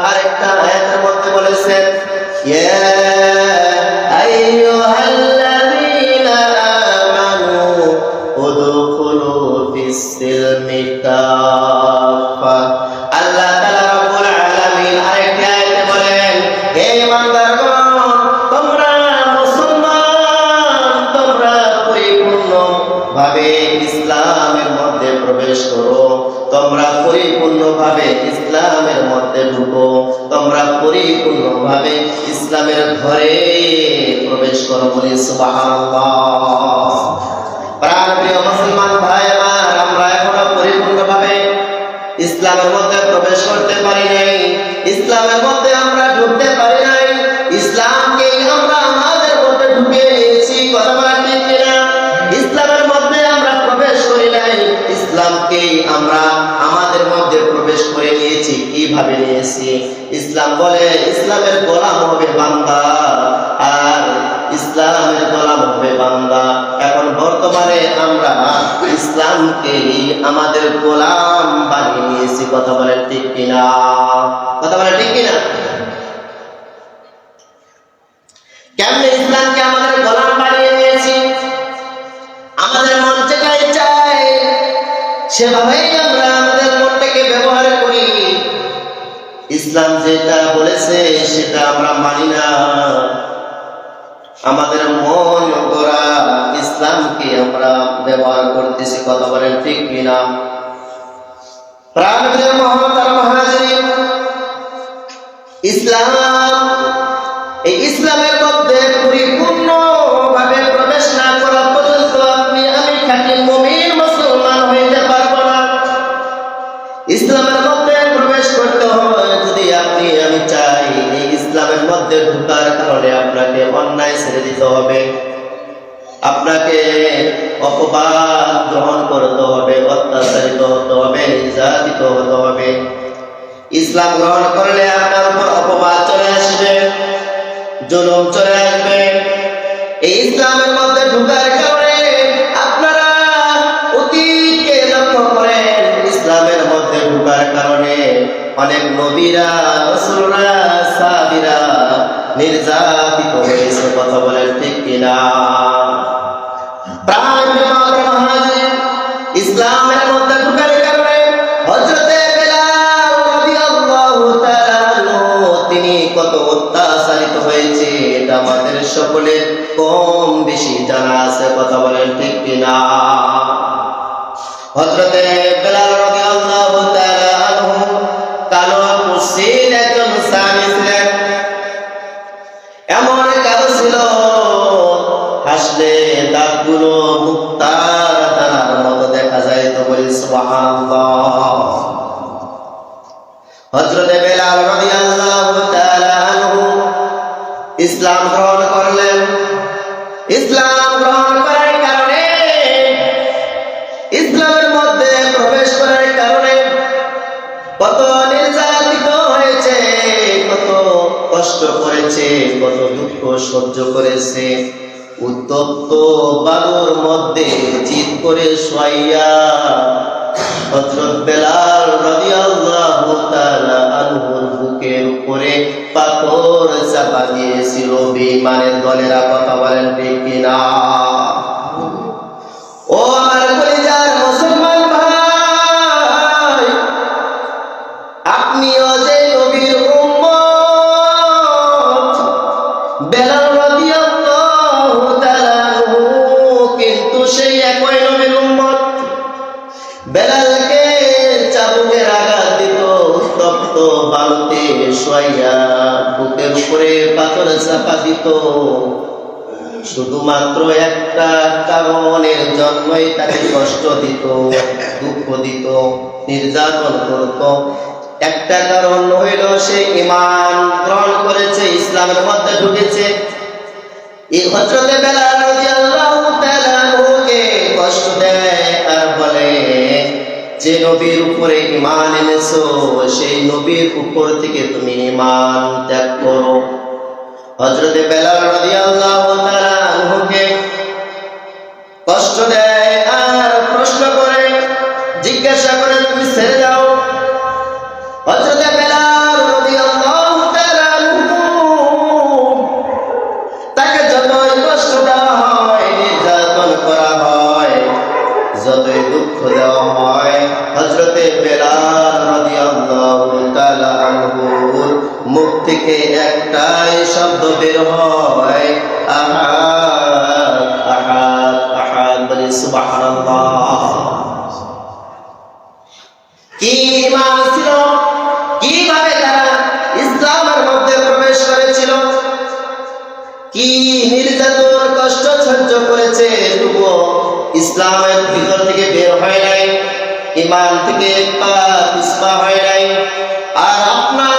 আরেকটা আয়াতের মধ্যে বলেছেন ইয়া আইয়ুহাল্লাযীনা আমানু উদখুলু ফিস-সিলমি কাফা। আল্লাহ তাআলা রাব্বুল আলামিন আরেকটা আয়াতে বলেন হে ইমানদারগণ তোমরা মুসলমান তোমরা পরিপূর্ণভাবে ইসলামের মধ্যে প্রবেশ করো, তোমরা পরিপূর্ণভাবে ইসলামের মধ্যে ঢুকো, তোমরা পরিপূর্ণভাবে ইসলামের ঘরে প্রবেশ করো। বলি সুবহানাল্লাহ। প্রাণপ্রিয় মুসলমান ভাই আমার, আমরা এখনো পরিপূর্ণভাবে ইসলামের মধ্যে প্রবেশ করতে পারি নাই, ইসলামের মধ্যে আমরা ঢুকতে পারি নাই। ইসলামকে আমরা আমাদের মধ্যে ঢুকে নিয়েছি, কথা বলা ঠিক কিনা? ইসলামের মধ্যে আমরা প্রবেশ করি নাই, ইসলামকে আমরা আমাদের মধ্যে প্রবেশ করে নিয়েছি। কিভাবে নিয়েছি? ইসলাম বলে ইসলামের গোলাম হবে বান্দা, আর ইসলামের গোলাম হবে বান্দা। এখন বর্তমানে আমরা ইসলামকে আমাদের গোলাম বানিয়ে নিয়েছি। কথা বলেন ঠিক কিনা? কথা বলেন ঠিক কিনা? কেমনে ইসলামকে আমাদের গোলাম বানিয়ে নিয়েছি? আমাদের মন যেটাই চায় সেভাবেই আমরা আমাদের মনটাকে ব্যবহার করি। ইসলাম যেটা বলেছে সেটা আমরা মানি না। আমাদের মন গড়া ইসলামকে আমরা ব্যবহার করতেছি। কথা বলেন ঠিক কিনা? প্রাণপ্রিয় মুহতারাম মুহাজিরিন, ইসলাম, এই ইসলামের মধ্যে পরিপূর্ণভাবে প্রবেশ না করা পর্যন্ত আপনি আমি খাঁটি মুমিন মুসলমান হইতে পারবো না। ইসলামের মধ্যে প্রবেশ করতে হয় যদি আপনি আমি চাই। এই ইসলামের মধ্যে ঢোকার কারণে আপনাকে অন্যায় ছেড়ে দিতে হবে, আপনাকে অপবাদ গ্রহণ করতে হবে, অত্যাচারিত হতে হবে, নির্যাতিত হতে হবে। ইসলাম গ্রহণ করলে আপনার উপর অপবাদ চলে আসবে, জুলুম চলে আসবে। এই ইসলামের মধ্যে ঢোকার কারণে আপনারা অতীতকে লক্ষ্য করেন, ইসলামের মধ্যে ঢোকার কারণে অনেক নবীরা, রাসূলরা, সাহাবীরা নির্যাতিত হয়েছে। কথা বলেন ঠিক কিনা? প্রাণপ্রিয় মুহাজির, ইসলামের মধ্যে ঢোকার কারণে হযরতে বেলাল রাদিয়াল্লাহু তাআলা আনহু তিনি কত অত্যাচারিত হয়েছে এটা আমাদের সকলের কম বেশি জানা আছে। কথা বলেন ঠিক কিনা? হযরতে বেলাল রাদিয়াল্লাহু তাআলা আনহু কালো কুশির একজন সাহাবী ছিলেন। এমন কালো ছিল, হাসলে দাঁতগুলো মুক্তার দানার মতো দেখা যায়। তো বলি সুবহানাল্লাহ। হযরতে বেলাল রাদিয়াল্লাহু তাআলা আনহু ইসলাম গ্রহণ করলেন। ইসলাম গ্রহণ করার কারণে, ইসলামের মধ্যে প্রবেশ করার কারণে কত নির্যাতিত হয়েছে, কত কষ্ট করেছে, কত দুঃখ সহ্য করেছে। উত্তপ্ত বালুর মধ্যে চিৎ করে শোয়াইয়া হযরত বেলাল রাদিয়াল্লাহু তাআলা আনহুর বুকের উপরে পাথর চাপা দিয়েছিল বেঈমানের দলেরা। কথা বলেন ঠিক কিনা? ও আমার কলিজার মুসলমান ভাই, আপনিও যে নবীর উম্মত, বেলাল রাদিয়াল্লাহু তাআলা আনহু কিন্তু সেই একই নবীর উম্মত। বেলালকে চাবুকের আঘাত দিত, তপ্ত বালুতে শোয়াইয়া বুকের উপরে পাথর চাপা দিত, শুধুমাত্র একটা কারণের জন্যই তাকে কষ্ট দিত, দুঃখ দিত, নির্যাতন করত। একটা কারণ হইল সে ঈমান গ্রহণ করেছে, ইসলামের মধ্যে ঢুকেছে। এই হযরতে বেলাল রাদিয়াল্লাহু তাআলা আনহুকে কষ্ট দেয় আর বলে যে নবীর উপরে ঈমান এনেছো সেই নবীর উপর থেকে তুমি ঈমান ত্যাগ করো। হযরতে বেলাল রাদিয়াল্লাহু তাআলা আনহুকে কষ্ট দেয় আর প্রশ্ন করে, জিজ্ঞাসা করে তুমি ছেড়ে দাও। হযরতে বেলাল থেকে একটাই শব্দ বের হয়, আহাদ আহাদ আহাদ। বলি সুবহানাল্লাহ। কি ঈমান ছিল, কিভাবে তারা ইসলামের মধ্যে প্রবেশ করেছিল, কি নির্যাতন কষ্ট সহ্য করেছে, তবুও ইসলামের ভিতর থেকে বের হয় নাই, ঈমান থেকে পা পিছপা হয় নাই। আর আপনার